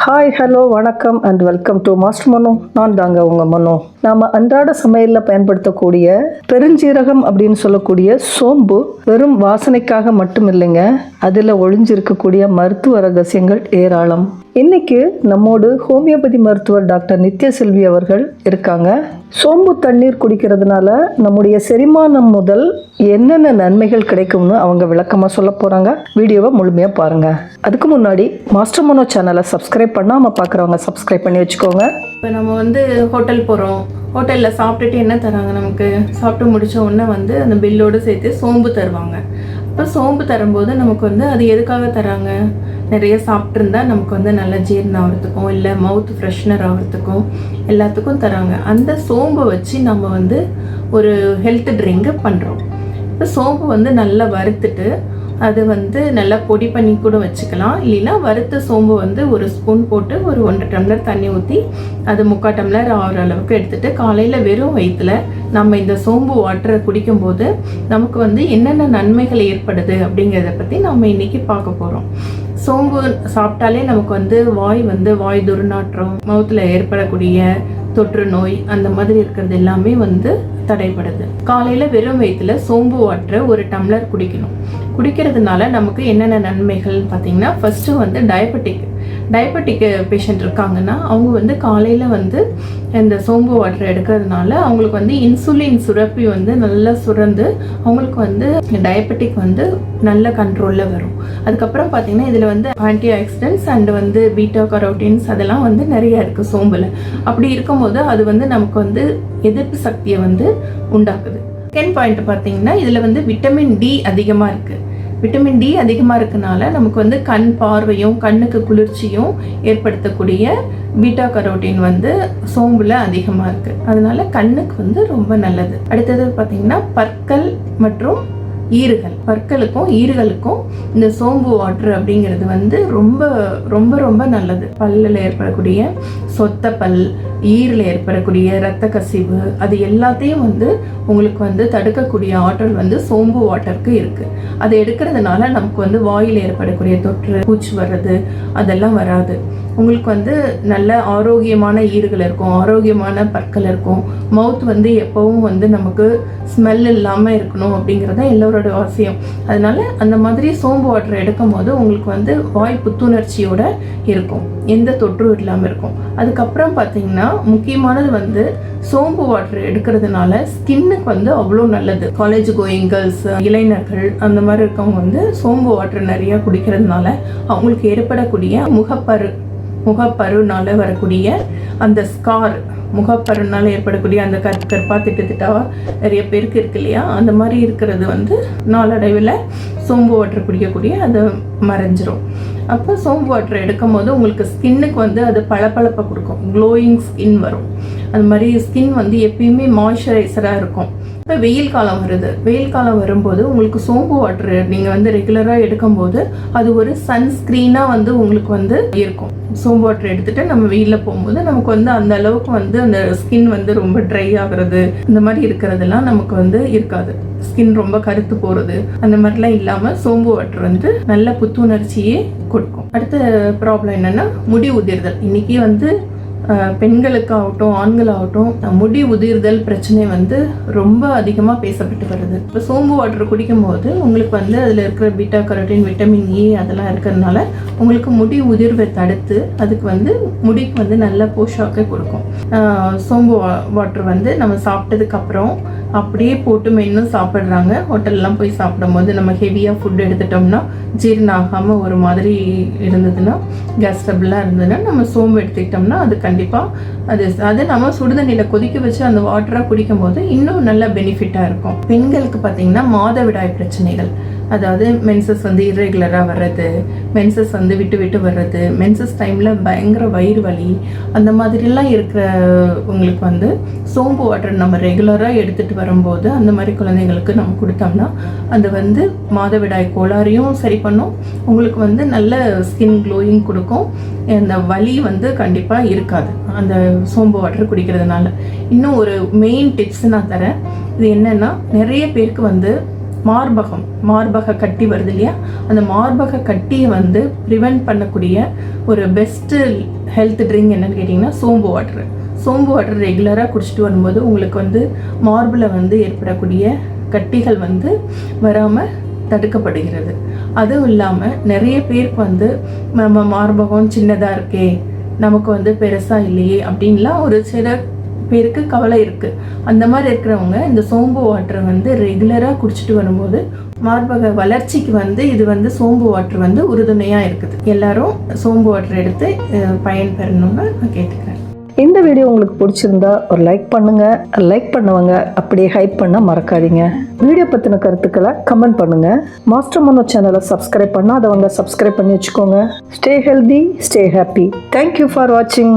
Hi hello வணக்கம் and welcome to master மனோ. நான் தாங்க உங்கள் மனோ. நாம் அன்றாட சமையலில் பயன்படுத்தக்கூடிய பெருஞ்சீரகம் அப்படின்னு சொல்லக்கூடிய சோம்பு வெறும் வாசனைக்காக மட்டும் இல்லைங்க, அதில் ஒளிஞ்சிருக்கக்கூடிய மருத்துவ ரகசியங்கள் ஏராளம். இன்னைக்கு நம்மோடு ஹோமியோபதி மருத்துவர் டாக்டர் நித்யசெல்வி அவர்கள் இருக்காங்க. சோம்பு தண்ணீர் குடிக்கிறதுனால நம்முடைய செரிமானம் முதல் என்னென்ன நன்மைகள் கிடைக்கும்னு அவங்க விளக்கமாக சொல்ல போகிறாங்க. வீடியோவை முழுமையாக பாருங்கள். அதுக்கு முன்னாடி மாஸ்டர் மனோ சேனலை சப்ஸ்கிரைப் பண்ணாமல் பார்க்குறவங்க சப்ஸ்கிரைப் பண்ணி வச்சுக்கோங்க. இப்போ நம்ம ஹோட்டல் போகிறோம், ஹோட்டலில் சாப்பிட்டுட்டு என்ன தராங்க, நமக்கு சாப்பிட்டு முடித்த உடனே அந்த பில்லோடு சேர்த்து சோம்பு தருவாங்க. இப்போ சோம்பு தரும்போது நமக்கு அது எதுக்காக தராங்க, நிறைய சாப்பிட்ருந்தா நமக்கு நல்ல ஜீரணம் ஆகிறதுக்கும் இல்லை மவுத் ஃப்ரெஷ்னர் ஆகிறதுக்கும் எல்லாத்துக்கும் தராங்க. அந்த சோம்பை வச்சு நம்ம ஒரு ஹெல்த் ட்ரிங்கு பண்ணுறோம். இப்போ சோம்பு நல்லா வறுத்துட்டு அது நல்லா பொடி பண்ணி கூட வச்சுக்கலாம். இல்லைன்னா வறுத்த சோம்பு ஒரு ஸ்பூன் போட்டு ஒரு 1.5 டம்ளர் தண்ணி ஊற்றி அது 3/4 டம்ளர் ஆகிற அளவுக்கு எடுத்துகிட்டு காலையில் வெறும் வயிற்றுல நம்ம இந்த சோம்பு வாட்டரை குடிக்கும்போது நமக்கு என்னென்ன நன்மைகள் ஏற்படுது அப்படிங்கிறத பற்றி நம்ம இன்றைக்கி பார்க்க போகிறோம். சோம்பு சாப்பிட்டாலே நமக்கு வாய் துர்நாற்றம், மவுத்தில் ஏற்படக்கூடிய தொற்று நோய் அந்த மாதிரி இருக்கிறது எல்லாமே தடைப்படுது. காலையில் வெறும் வயிற்றுல சோம்பு வாட்டரை 1 டம்ளர் குடிக்கணும். குடிக்கிறதுனால நமக்கு என்னென்ன நன்மைகள் பார்த்தீங்கன்னா, ஃபஸ்ட்டு டயபெட்டிக் பேஷண்ட் இருக்காங்கன்னா அவங்க காலையில் இந்த சோம்பு வாட்டரை எடுக்கிறதுனால அவங்களுக்கு இன்சுலின் சுரப்பி நல்லா சுரந்து அவங்களுக்கு டயபெட்டிக் நல்ல கண்ட்ரோலில் வரும். அதுக்கப்புறம் பார்த்தீங்கன்னா இதில் anti oxidants and beta carotenes அதெல்லாம் நிறைய இருக்குது சோம்பில். அப்படி இருக்கும்போது அது நமக்கு எதிர்ப்பு சக்தியை உண்டாக்குது. செகண்ட் பாயிண்ட் பார்த்தீங்கன்னா இதில் விட்டமின் டி அதிகமாக இருக்குது. விட்டமின் டி அதிகமாக இருக்கனால நமக்கு கண் பார்வையும் கண்ணுக்கு குளிர்ச்சியும் ஏற்படுத்தக்கூடிய பீட்டா கரோட்டின் சோம்புல அதிகமாக இருக்குது. அதனால கண்ணுக்கு ரொம்ப நல்லது. அடுத்தது பார்த்தீங்கன்னா பற்கள் மற்றும் ஈறுகள், பற்களுக்கும் ஈறுகளுக்கும் இந்த சோம்பு வாட்டர் அப்படிங்கிறது ரொம்ப ரொம்ப ரொம்ப நல்லது. பல்லில் ஏற்படக்கூடிய சொத்த பல், ஈரில் ஏற்படக்கூடிய இரத்த கசிவு அது எல்லாத்தையும் உங்களுக்கு தடுக்கக்கூடிய ஆற்றல் சோம்பு வாட்டருக்கு இருக்குது. அதை எடுக்கிறதுனால நமக்கு வாயில் ஏற்படக்கூடிய தொற்று, பூச்சி வர்றது அதெல்லாம் வராது. உங்களுக்கு நல்ல ஆரோக்கியமான ஈறுகள் இருக்கும், ஆரோக்கியமான பற்கள் இருக்கும். மவுத் எப்பவும் நமக்கு ஸ்மெல் இல்லாமல் இருக்கணும் அப்படிங்கிறத எல்லோரோட அவசியம். அதனால அந்த மாதிரி சோம்பு வாட்டர் எடுக்கும் போது உங்களுக்கு வாய் புத்துணர்ச்சியோட இருக்கும், எந்த தொற்றும் இல்லாமல் இருக்கும். அதுக்கப்புறம் பார்த்தீங்கன்னா முக்கியமானது சோம்பு வாட்டர் எடுக்கிறதுனால ஸ்கின்னுக்கு அவ்வளோ நல்லது. காலேஜ் கோயிங் கேர்ள்ஸ், இளைஞர்கள் அந்த மாதிரி இருக்கவங்க சோம்பு வாட்டர் நிறையா குடிக்கிறதுனால அவங்களுக்கு ஏற்படக்கூடிய முகப்பருனால வரக்கூடிய அந்த ஸ்கார், முகப்பருனால ஏற்படக்கூடிய அந்த கற்பா திட்டா நிறைய பேருக்கு இருக்கு இல்லையா, அந்த மாதிரி இருக்கிறது நாளடைவில் சோம்பு வாட்டர் குடிக்கக்கூடிய அது மறைஞ்சிரும். அப்போ சோம்பு வாட்டர் எடுக்கும் போது உங்களுக்கு ஸ்கின்னுக்கு அது பளபளப்பை கொடுக்கும், க்ளோயிங் ஸ்கின் வரும். அது மாதிரி ஸ்கின் எப்பயுமே மாய்ஸ்சரைசராக இருக்கும். இப்போ வெயில் காலம் வருது, வெயில் காலம் வரும்போது உங்களுக்கு சோம்பு வாட்டர் நீங்கள் ரெகுலராக எடுக்கும்போது அது ஒரு சன்ஸ்க்ரீனாக உங்களுக்கு இருக்கும். சோம்பு வாட்டர் எடுத்துகிட்டு நம்ம வெயிலில் போகும்போது நமக்கு அந்த அளவுக்கு அந்த ஸ்கின் ரொம்ப ட்ரை ஆகுறது இந்த மாதிரி இருக்கிறதெல்லாம் நமக்கு இருக்காது. ஸ்கின் ரொம்ப கருத்து போகிறது அந்த மாதிரிலாம் இல்லாமல் சோம்பு வாட்டர் நல்ல புத்துணர்ச்சியே கொடுக்கும். அடுத்த ப்ராப்ளம் என்னென்னா முடி உதிர்தல். இன்றைக்கி பெண்களுக்காகட்டும் ஆண்களாகட்டும் முடி உதிர்தல் பிரச்சனை ரொம்ப அதிகமாக பேசப்பட்டு வருது. இப்போ சோம்பு வாட்டர் குடிக்கும் போது உங்களுக்கு அதில் இருக்கிற பீட்டா கரோட்டின், விட்டமின் ஏ அதெல்லாம் இருக்கிறதுனால உங்களுக்கு முடி உதிர்வை தடுத்து அதுக்கு முடிக்கு நல்ல போஷாக்கை கொடுக்கும். சோம்பு வாட்டர் நம்ம சாப்பிட்டதுக்கப்புறம் அப்படியே போட்டு மென்னும் சாப்பிட்றாங்க. ஹோட்டல்லாம் போய் சாப்பிடும்போது நம்ம ஹெவியாக ஃபுட் எடுத்துட்டோம்னா ஜீரணம் ஆகாமல் ஒரு மாதிரி இருந்ததுன்னா, கேஸ் ட்ரபிளாக இருந்ததுன்னா நம்ம சோம்பு எடுத்துக்கிட்டோம்னா அது கண்டிப்பாக அது நம்ம சுடுதண்ணியில் கொதிக்க வச்சு அந்த வாட்டராக குடிக்கும் போது இன்னும் நல்ல பெனிஃபிட்டாக இருக்கும். பெண்களுக்கு பார்த்தீங்கன்னா மாதவிடாய் பிரச்சனைகள், அதாவது மென்சஸ் இர்ரெகுலராக வர்றது, மென்சஸ் விட்டு விட்டு வர்றது, மென்சஸ் டைமில் பயங்கர வயிறு வலி அந்த மாதிரிலாம் இருக்கிறவங்களுக்கு சோம்பு வாட்டர் நம்ம ரெகுலராக எடுத்துகிட்டு வரும்போது அந்த மாதிரி குழந்தைங்களுக்கு நம்ம கொடுத்தோம்னா அது மாதவிடாய் கோளாறையும் சரி பண்ணும், உங்களுக்கு நல்ல ஸ்கின் க்ளோயிங் கொடுக்கும். அந்த வலி கண்டிப்பாக இருக்காது அந்த சோம்பு வாட்டர் குடிக்கிறதுனால. இன்னும் ஒரு மெயின் டிப்ஸ் நான் தரேன். இது என்னென்னா, நிறைய பேருக்கு மார்பக கட்டி வருது இல்லையா, அந்த மார்பக கட்டியை ப்ரிவென்ட் பண்ணக்கூடிய ஒரு பெஸ்ட்டு ஹெல்த் ட்ரிங்க் என்னென்னு கேட்டிங்கன்னா சோம்பு வாட்டர். சோம்பு வாட்டர் ரெகுலராக குடிச்சிட்டு வரும்போது உங்களுக்கு வந்து மார்பில் வந்து ஏற்படக்கூடிய கட்டிகள் வந்து வராமல் தடுக்கப்படுகிறது. அதுவும் இல்லாமல் நிறைய பேருக்கு வந்து நம்ம மார்பகம் சின்னதாக இருக்கே, நமக்கு வந்து பெருசாக இல்லையே அப்படின்லாம் ஒரு சில பேருக்கு கவலை இருக்குது. அந்த மாதிரி இருக்கிறவங்க இந்த சோம்பு வாட்டரை வந்து ரெகுலராக குடிச்சிட்டு வரும்போது மார்பக வளர்ச்சிக்கு வந்து இது வந்து சோம்பு வாட்டர் வந்து உறுதுணையாக இருக்குது. எல்லாரும் சோம்பு வாட்டர் எடுத்து பயன்பெறணும்னு நான் கேட்டுக்கிறேன். இந்த வீடியோ உங்களுக்கு பிடிச்சிருந்தா ஒரு லைக் பண்ணுங்க. லைக் பண்ணவங்க அப்படியே ஹைப் பண்ண மறக்காதீங்க. வீடியோ பற்றின கருத்துக்களை கமெண்ட் பண்ணுங்க. மாஸ்டர் மனோ சேனலை சப்ஸ்கிரைப் பண்ணாதவங்க சப்ஸ்கிரைப் பண்ணி வச்சுக்கோங்க. Stay healthy, stay happy. Thank you for வாட்சிங்.